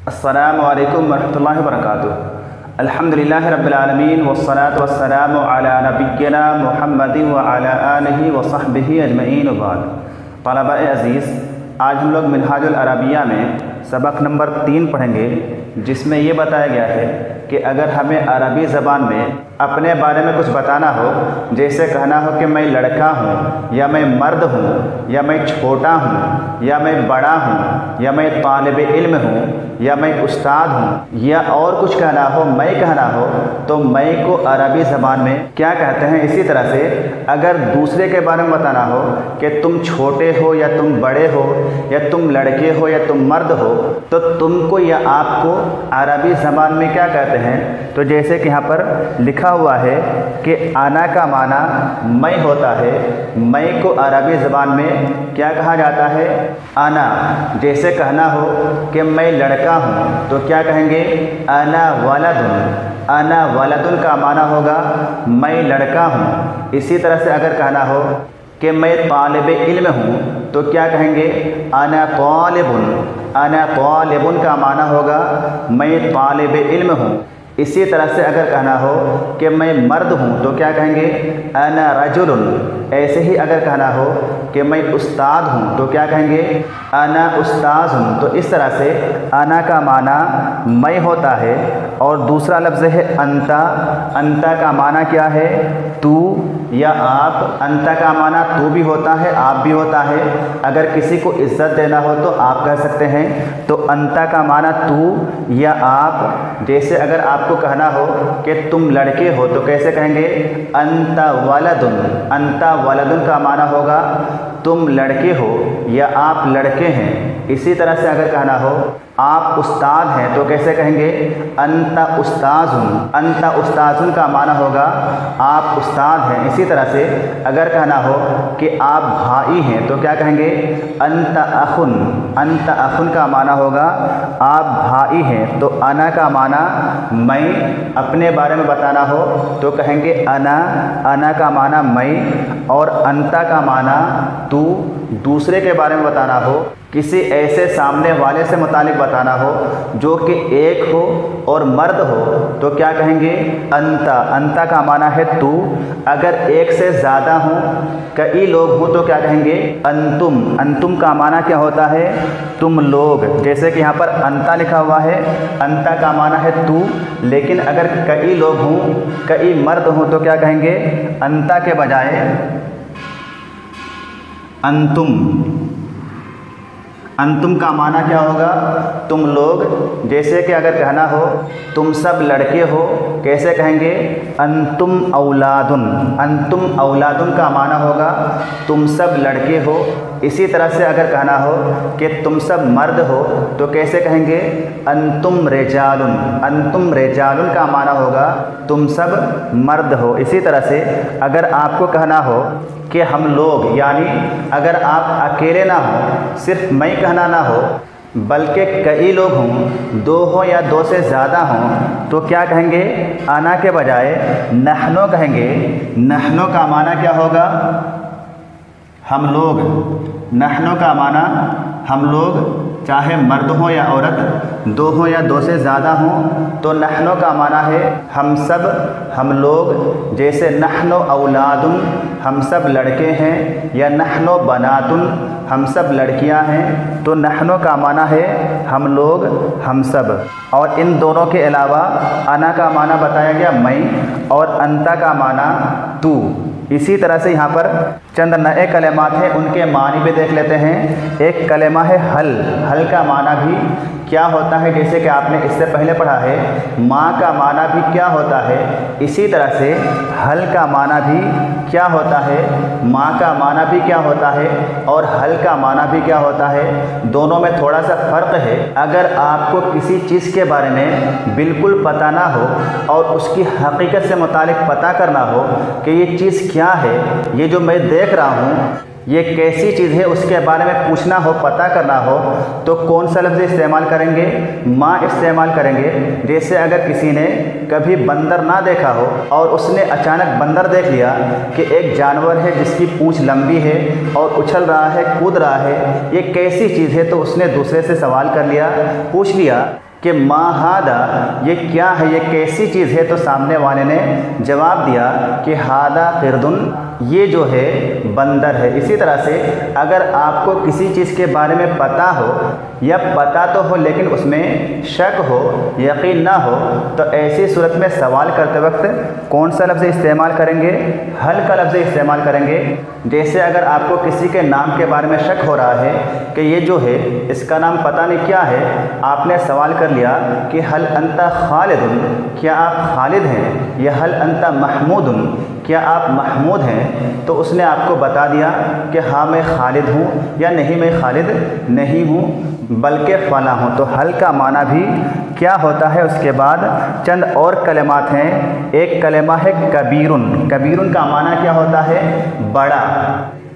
अस्सलामु अलैकुम वरहमतुल्लाहि वबरकातुहू। अल्हम्दुलिल्लाहि रब्बिल आलमीन वस्सलातु वस्सलामु अला नबिय्यिना मुहम्मदिन व अला आलिहि व सहबिहि अजमईन व बाद। तलबा-ए अज़ीज़, आज हम लोग मिनहाजुल अरबिया में सबक नंबर 3 पढ़ेंगे, जिसमें ये बताया गया है कि अगर हमें अरबी ज़बान में अपने बारे में कुछ बताना हो, जैसे कहना हो कि मैं लड़का हूँ या मैं मर्द हूँ या मैं छोटा हूँ या मैं बड़ा हूँ या मैं तालिब इल्म हूँ या मैं उस्ताद हूँ, या और कुछ कहना हो, मैं कहना हो, तो मैं को अरबी ज़बान में क्या कहते हैं। इसी तरह से अगर दूसरे के बारे में बताना हो कि तुम छोटे हो या तुम बड़े हो या तुम लड़के हो या तुम मर्द हो, तो तुमको या आपको अरबी ज़बान में क्या कहते हैं। तो जैसे कि यहाँ पर लिखा हुआ है कि आना का माना मैं होता है। मैं को अरबी ज़बान में क्या कहा जाता है? आना। जैसे कहना हो कि मैं लड़का हूँ तो क्या कहेंगे? अना वलदुन। अना वलदुन का माना होगा मैं लड़का हूँ। इसी तरह से अगर कहना हो कि मैं तालिब इल्म हूँ तो क्या कहेंगे? अना तालिबुन। अना तालिबुन का माना होगा मैं तालिब इल्म हूँ। इसी तरह से अगर कहना हो कि मैं मर्द हूँ तो क्या कहेंगे? अना रजुलुन। ऐसे ही अगर कहना हो कि मैं उस्ताद हूँ तो क्या कहेंगे? अना उस्ताद हूँ। तो इस तरह से अना का माना मैं होता है। और दूसरा लफ्ज़ है अंता। अंता का माना क्या है? तू या आप। अंता का माना तू भी होता है, आप भी होता है। अगर किसी को इज़्ज़त देना हो तो आप कह सकते हैं। तो अंता का माना तू या आप। जैसे अगर आपको कहना हो कि तुम लड़के हो तो कैसे कहेंगे? अंता वलदुन। अंता वलदुन का माना होगा तुम लड़के हो या आप लड़के हैं। इसी तरह से अगर कहना हो आप उस्ताद हैं तो कैसे कहेंगे? अंता उस्ताजुन। अंता उस्ताजुन का माना होगा आप उस्ताद हैं। इसी तरह से अगर कहना हो कि आप भाई हैं तो क्या कहेंगे? अंता अखुन। अंता अखुन का माना होगा आप भाई हैं। तो अना का माना मैं। अपने बारे में बताना हो तो कहेंगे अना। अना का माना मैं। और अंता का माना तू। दूसरे के बारे में बताना हो, किसी ऐसे सामने वाले से मुतालिक बताना हो जो कि एक हो और मर्द हो तो क्या कहेंगे? अंता। अंता का माना है तू। अगर एक से ज़्यादा हों, कई लोग हों तो क्या कहेंगे? अंतुम। अंतुम का माना क्या होता है? तुम लोग। जैसे कि यहाँ पर अंता लिखा हुआ है, अंता का माना है तू, लेकिन अगर कई लोग हों, कई मर्द हों तो क्या कहेंगे? अंता के बजाय अंतुम। अंतुम का माना क्या होगा? तुम लोग। जैसे कि अगर कहना हो तुम सब लड़के हो, कैसे कहेंगे? अंतुम औलादुन। अंतुम औलादुन का माना होगा तुम सब लड़के हो। इसी तरह से अगर कहना हो कि तुम सब मर्द हो तो कैसे कहेंगे? अंतुम रिजालुन। अंतुम रिजालुन का माना होगा तुम सब मर्द हो। इसी तरह से अगर आपको कहना हो कि हम लोग, यानी अगर आप अकेले ना हो, सिर्फ मैं कहना ना हो, बल्कि कई लोग हों, दो हों या दो से ज़्यादा हों, तो क्या कहेंगे? आना के बजाय नहनो कहेंगे। नहनो का माना क्या होगा? हम लोग। नहनो का माना हम लोग, चाहे मर्द हो या औरत, दो हो या दो से ज़्यादा हों, तो नहनो का माना है हम सब, हम लोग। जैसे नहनो औलादुन, हम सब लड़के हैं, या नहनो बनातुन, हम सब लड़कियां हैं। तो नहनो का माना है हम लोग, हम सब। और इन दोनों के अलावा अना का माना बताया गया मैं, और अंता का माना तू। इसी तरह से यहाँ पर चंद नए कलेमात हैं, उनके मानी भी देख लेते हैं। एक कलेमा है हल। हल का माना भी क्या होता है? जैसे कि आपने इससे पहले पढ़ा है, माँ का माना भी क्या होता है। इसी तरह से हल का माना भी क्या होता है, माँ का माना भी क्या होता है, और हल का माना भी क्या होता है। दोनों में थोड़ा सा फ़र्क है। अगर आपको किसी चीज़ के बारे में बिल्कुल पता ना हो और उसकी हकीकत से मुतालिक पता करना हो कि ये चीज़ क्या है, ये जो मैं देख रहा हूँ ये कैसी चीज़ है, उसके बारे में पूछना हो, पता करना हो, तो कौन सा लफ्ज़ इस्तेमाल करेंगे? माँ इस्तेमाल करेंगे। जैसे अगर किसी ने कभी बंदर ना देखा हो और उसने अचानक बंदर देख लिया कि एक जानवर है जिसकी पूँछ लंबी है और उछल रहा है, कूद रहा है, ये कैसी चीज़ है, तो उसने दूसरे से सवाल कर लिया, पूछ लिया कि मा हादा, ये क्या है, ये कैसी चीज़ है। तो सामने वाले ने जवाब दिया कि हादा क़िर्दुन, ये जो है बंदर है। इसी तरह से अगर आपको किसी चीज़ के बारे में पता हो या पता तो हो लेकिन उसमें शक हो, यकीन ना हो, तो ऐसी सूरत में सवाल करते वक्त कौन सा लफ्ज़ इस्तेमाल करेंगे? हल का लफ्ज़ इस्तेमाल करेंगे। जैसे अगर आपको किसी के नाम के बारे में शक हो रहा है कि ये जो है इसका नाम पता नहीं क्या है, आपने सवाल कर लिया कि हल अंता खालिदुन, क्या आप खालिद हैं, या हल अंता महमूदुन, क्या आप महमूद हैं, तो उसने आपको बता दिया कि हाँ मैं खालिद हूँ, या नहीं मैं खालिद नहीं हूँ बल्कि फ़ला हूँ। तो हल का माना भी क्या होता है। उसके बाद चंद और कलिमात हैं। एक कलिमा है कबीरुन। कबीरुन का माना क्या होता है? बड़ा।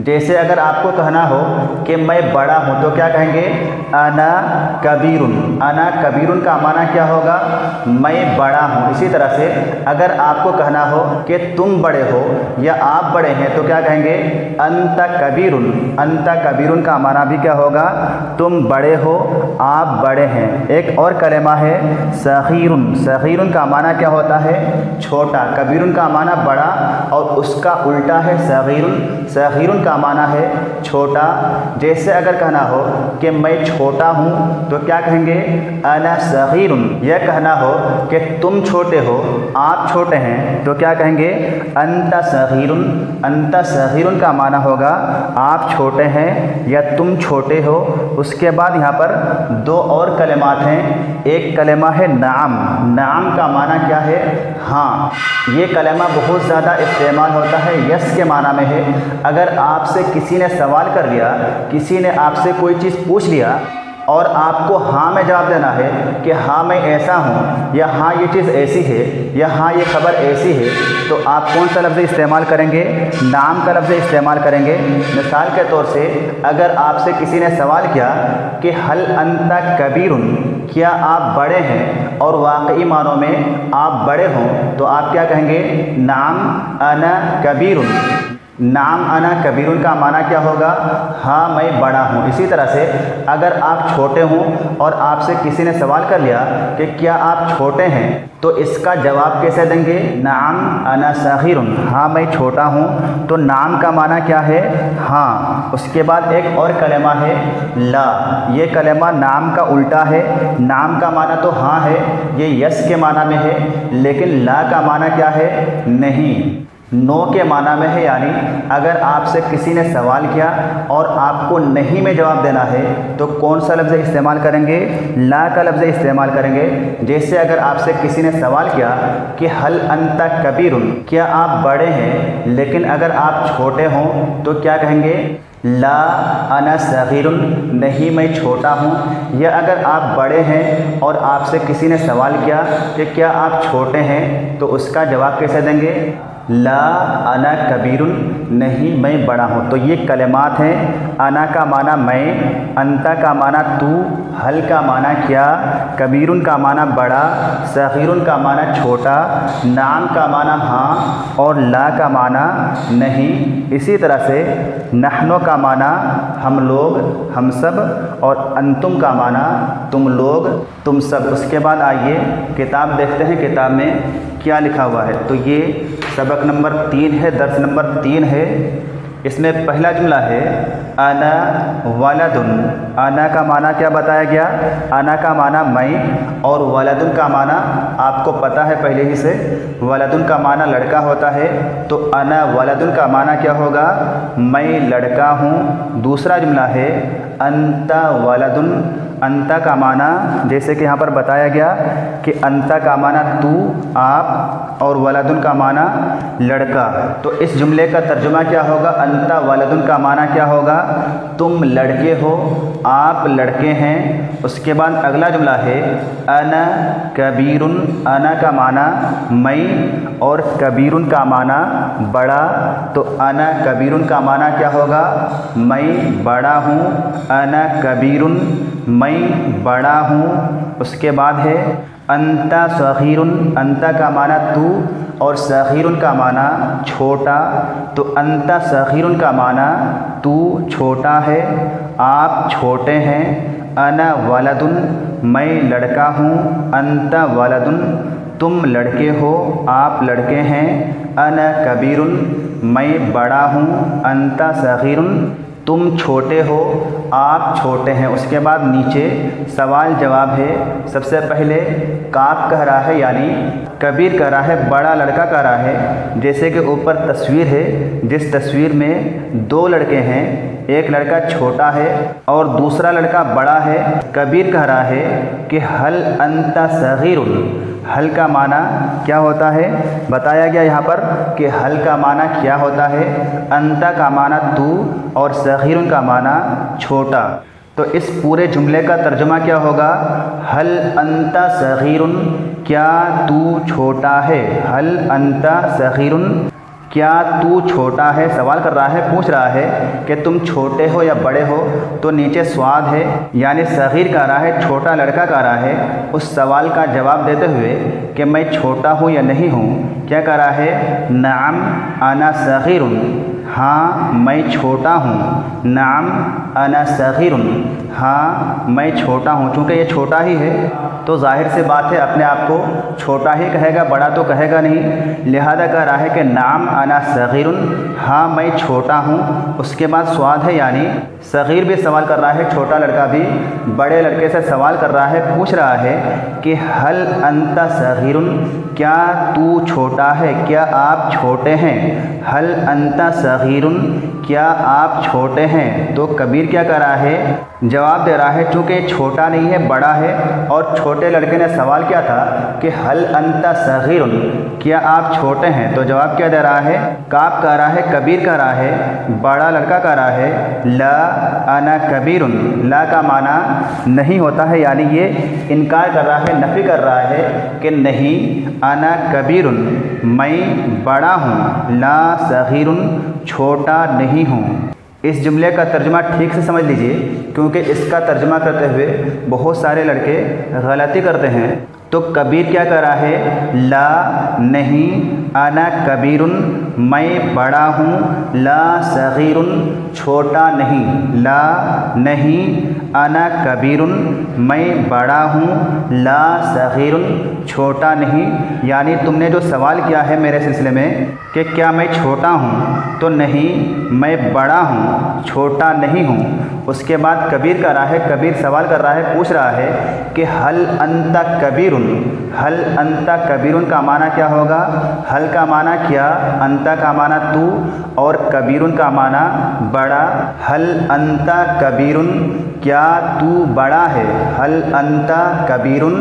जैसे अगर आपको कहना हो कि मैं बड़ा हूँ तो क्या कहेंगे? अना कबीरुन। अना कबीरुन का माना क्या होगा? मैं बड़ा हूँ। इसी तरह से अगर आपको कहना हो कि तुम बड़े हो या आप बड़े हैं तो क्या कहेंगे? अंता कबीरुन। अंता कबीरुन का माना भी क्या होगा? तुम बड़े हो, आप बड़े हैं। एक और कलेमा है सगीरुन। सगीरुन का माना क्या होता है? छोटा। कबीरुन का माना बड़ा और उसका उल्टा है सगीरुन। सगीरुन का माना है छोटा। जैसे अगर कहना हो कि मैं छोटा हूँ तो क्या कहेंगे? अना सगीरुन। यह कहना हो कि तुम छोटे हो, आप छोटे हैं, तो क्या कहेंगे? अंता सगीरुन। अंता सगीरुन का माना होगा आप छोटे हैं या तुम छोटे हो। उसके बाद यहाँ पर दो और कलिमात हैं। एक कलिमा है नाम। नाम का माना क्या है? हाँ। ये कलिमा बहुत ज़्यादा इस्तेमाल होता है, यस के माना में है। अगर आपसे किसी ने सवाल कर लिया, किसी ने आपसे कोई चीज़ पूछ लिया और आपको हाँ में जवाब देना है कि हाँ मैं ऐसा हूँ, या हाँ ये चीज़ ऐसी है, या हाँ ये खबर ऐसी है, तो आप कौन सा लफ्ज़ इस्तेमाल करेंगे? नाम का लफ्ज़ इस्तेमाल करेंगे। मिसाल के तौर से अगर आपसे किसी ने सवाल किया कि हल अंता कबीरुन, क्या आप बड़े हैं, और वाकई मानों में आप बड़े हों, तो आप क्या कहेंगे? नाम अना कबीरुन। नाम अना कबीरुन का माना क्या होगा? हाँ मैं बड़ा हूँ। इसी तरह से अगर आप छोटे हों और आपसे किसी ने सवाल कर लिया कि क्या आप छोटे हैं, तो इसका जवाब कैसे देंगे? नाम अना सगीरुन। हाँ मैं छोटा हूँ। तो नाम का माना क्या है? हाँ। उसके बाद एक और कलेमा है ला। ये कलेमा नाम का उल्टा है। नाम का माना तो हाँ है, ये यस के माना में है, लेकिन ला का माना क्या है? नहीं, नो के माना में है। यानी अगर आपसे किसी ने सवाल किया और आपको नहीं में जवाब देना है तो कौन सा लफ्ज़ इस्तेमाल करेंगे? ला का लफ्ज़ इस्तेमाल करेंगे। जैसे अगर आपसे किसी ने सवाल किया कि हल अंता कबीरुन, क्या आप बड़े हैं, लेकिन अगर आप छोटे हों तो क्या कहेंगे? ला अना सगीरुन, नहीं मैं छोटा हूँ। या अगर आप बड़े हैं और आपसे किसी ने सवाल किया कि क्या आप छोटे हैं, तो उसका जवाब कैसे देंगे? ला अना कबीरुन, नहीं मैं बड़ा हूँ। तो ये कलिमात हैं। अना का माना मैं, अंता का माना तू, हल का माना क्या, कबीरुन का माना बड़ा, सगीरुन का माना छोटा, नाम का माना हाँ, और ला का माना नहीं। इसी तरह से नहनो का माना हम लोग, हम सब, और अंतुम का माना तुम लोग, तुम सब। उसके बाद आइए किताब देखते हैं, किताब में क्या लिखा हुआ है। तो ये सबक नंबर 3 है, दर्स नंबर 3 है। इसमें पहला जुमला है अना वलदुन। अना का माना क्या बताया गया? अना का माना मैं, और वलदुन का माना आपको पता है पहले ही से, वलदुन का माना लड़का होता है। तो अना वलदुन का माना क्या होगा? मैं लड़का हूँ। दूसरा जुमला है अंता वलदुन। अंता का माना जैसे कि यहाँ पर बताया गया कि अंता का माना तू, आप, और वलदुन का माना लड़का। तो इस जुमले का तर्जुमा क्या होगा? अंता वलदुन का माना क्या होगा? तुम लड़के हो, आप लड़के हैं। उसके बाद अगला जुमला है अना कबीरुन। अना का माना मैं, और कबीरुन का माना बड़ा। तो अना कबीरुन का माना क्या होगा? मैं बड़ा हूँ। अना कबीरुन, मैं बड़ा हूँ। उसके बाद है अंता सगीरुन। अंता का माना तू, और सगीरुन का माना छोटा। तो अंता सगीरुन का माना तू छोटा है, आप छोटे हैं। अना वलदुन मैं लड़का हूँ, अंत वलदुन तुम लड़के हो, आप लड़के हैं, अना कबीरुन मैं बड़ा हूँ, अंत सगीरुन तुम छोटे हो, आप छोटे हैं। उसके बाद नीचे सवाल जवाब है। सबसे पहले काब कह रहा है यानी कबीर कह रहा है, बड़ा लड़का कह रहा है। जैसे कि ऊपर तस्वीर है, जिस तस्वीर में दो लड़के हैं, एक लड़का छोटा है और दूसरा लड़का बड़ा है। कबीर कह रहा है कि हल अंता सगीरुन, हल का माना क्या होता है बताया गया यहाँ पर कि हल का माना क्या होता है, अंता का माना तू और सगीरुन का माना छोटा। तो इस पूरे जुमले का तर्जुमा क्या होगा, हल अंता सगीरुन क्या तू छोटा है, हल अंता सगीरुन क्या तू छोटा है। सवाल कर रहा है, पूछ रहा है कि तुम छोटे हो या बड़े हो। तो नीचे स्वाद है यानी सगीर कह रहा है, छोटा लड़का कह रहा है। उस सवाल का जवाब देते हुए कि मैं छोटा हूँ या नहीं हूँ, क्या कह रहा है, नाम अना सगीरुन, हाँ मैं छोटा हूँ, नाम अना सगीरुन, हाँ मैं छोटा हूँ। चूँकि ये छोटा ही है तो जाहिर सी बात है अपने आप को छोटा ही कहेगा, बड़ा तो कहेगा नहीं। लिहाजा कह रहा है कि नाम अना सगीरुन, हाँ मैं छोटा हूँ। उसके बाद स्वाद है यानी सगीर भी सवाल कर रहा है, छोटा लड़का भी बड़े लड़के से सवाल कर रहा है, पूछ रहा है कि हल अंता सगीरुन क्या तू छोटा है, क्या आप छोटे हैं, हल अंता सगीरुन क्या आप छोटे हैं। तो कबीर क्या कर रहा है, जवाब दे रहा है। चूँकि छोटा नहीं है बड़ा है और छोटे लड़के ने सवाल किया था कि हल अंता सगीरुन क्या आप छोटे हैं, तो जवाब क्या दे रहा है, काब कह रहा है, कबीर कह रहा है, बड़ा लड़का कह रहा है, ला अना कबीरुन, ला का माना नहीं होता है यानी ये इनकार कर रहा है, नफ़ी कर रहा है कि नहीं, अना कबीरुन मैं बड़ा हूँ, ला सगीरुन छोटा नहीं हूँ। इस जुमले का तर्जुमा ठीक से समझ लीजिए क्योंकि इसका तर्जुमा करते हुए बहुत सारे लड़के गलती करते हैं। तो कबीर क्या कर रहा है, ला नहीं अना कबीरुन मैं बड़ा हूँ, ला सगीरुन छोटा नहीं, ला नहीं अना कबीरुन मैं बड़ा हूँ, ला सगीरुन छोटा नहीं। यानी तुमने जो सवाल किया है मेरे सिलसिले में कि क्या मैं छोटा हूँ, तो नहीं मैं बड़ा हूँ, छोटा नहीं हूँ। उसके बाद कबीर कर रहा है, कबीर सवाल कर रहा है, पूछ रहा है कि हल अंता कबीरुन, हल अंता कबीरुन का माना क्या होगा, हल का माना क्या, अंता का माना तू और कबीरुन का माना बड़ा। हल अंता कबीरुन क्या तू बड़ा है, हल अंता कबीरुन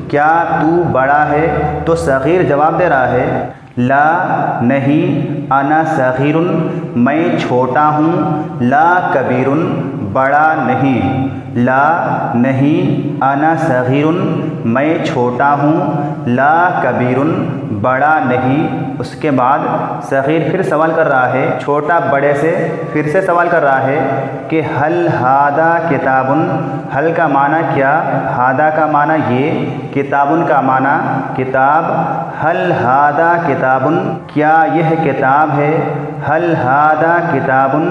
क्या तू बड़ा है। तो सगीर जवाब दे रहा है, ला नहीं अना सगीरुन मैं छोटा हूँ, ला कबीरुन बड़ा नहीं, ला नहीं अना सगीरुन मैं छोटा हूँ, ला कबीरुन बड़ा नहीं। उसके बाद सगीर फिर सवाल कर रहा है, छोटा बड़े से फिर से सवाल कर रहा है कि हल हादा किताबुन, हल का माना क्या, हादा का माना ये, किताबुन का माना किताब, हल हादा किताबुन क्या यह किताब है, हल हादा किताबुन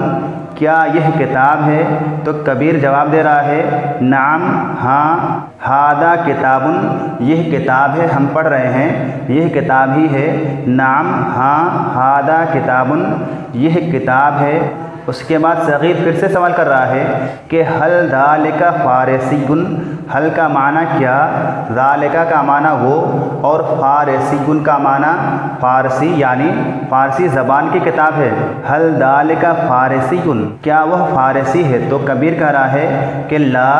क्या यह किताब है। तो कबीर जवाब दे रहा है, नाम हाँ, हादा किताबुन यह किताब है, हम पढ़ रहे हैं यह किताब ही है, नाम हाँ हादा किताबुन यह किताब है। उसके बाद सगीर फिर से सवाल कर रहा है कि हल ज़ालिका फ़ारसीयुन, हल का माना क्या, ज़ालिका का माना वो और फ़ारसीयुन का माना फ़ारसी यानी फ़ारसी ज़बान की किताब है। हल ज़ालिका फ़ारसीयुन क्या वह फ़ारसी है। तो कबीर कह रहा है कि ला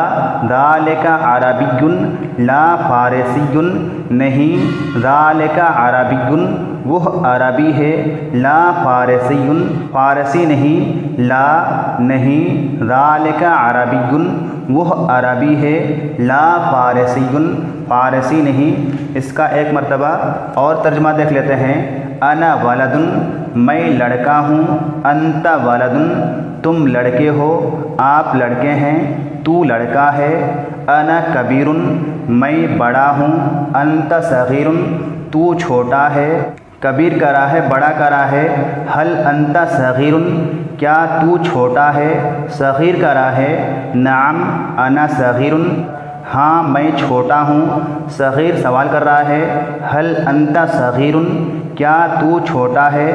ज़ालिका अरबियुन ला फ़ारसीयुन नहीं, ज़ालिका अरबियुन वह अरबी है, ला फ़ारसीयुन फ़ारसी नहीं, ला नहीं ज़ालिका अरबियुन वह अरबी है, ला फ़ारसीयुन फ़ारसी नहीं। इसका एक मर्तबा और तर्जुमा देख लेते हैं। अना वलदुन मैं लड़का हूँ, अंता वलदुन तुम लड़के हो, आप लड़के हैं, तू लड़का है, अना कबीरुन मैं बड़ा हूँ, अंता सगीरुन तू छोटा है। कबीर कह रहा है, बड़ा कह रहा है, हल अंता सगीरुन क्या तू छोटा है? सग़ीर कह रहा है नाम अना सग़ीरुन, हाँ मैं छोटा हूँ। सग़ीर सवाल कर रहा है हल अंता सग़ीरुन, क्या तू छोटा है?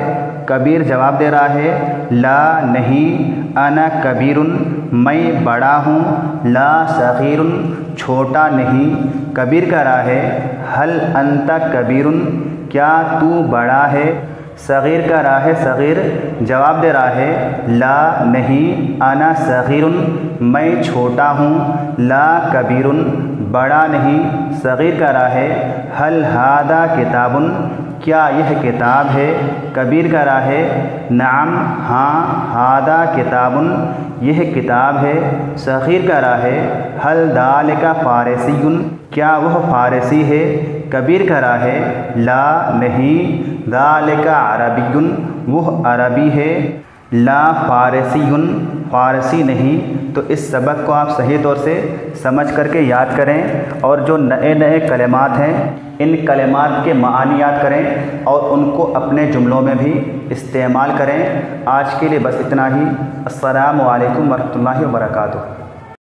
कबीर जवाब दे रहा है ला नहीं, अना कबीरुन, मैं बड़ा हूँ। ला सग़ीरुन, छोटा नहीं। कबीर कह रहा है हल अंता कबीरुन, क्या तू बड़ा है? सग़ीर कह रहा है सग़ीर जवाब दे रहा है ला नहीं, अना सग़ीरुन, मैं छोटा हूँ। ला कबीरुन, बड़ा नहीं। सग़ीर कह रहा है हल हादा किताबुन, क्या यह किताब है? कबीर कह रहा है नाम, हाँ, हादा किताबुन, यह किताब है। सग़ीर कह रहा है हल दालिका फ़ारसियुन, क्या वह फ़ारसी है? कबीर कह रहा है ला नहीं, दालिका अरबियुन, वह अरबी है। ला फ़ारसियुन, फ़ारसी नहीं। तो इस सबक को आप सही तौर से समझ करके याद करें और जो नए नए कलिमात हैं इन कलिमात के मानी याद करें और उनको अपने जुमलों में भी इस्तेमाल करें। आज के लिए बस इतना ही। अस्सलामु अलैकुम वरहमतुल्लाहि वबरकातुहू।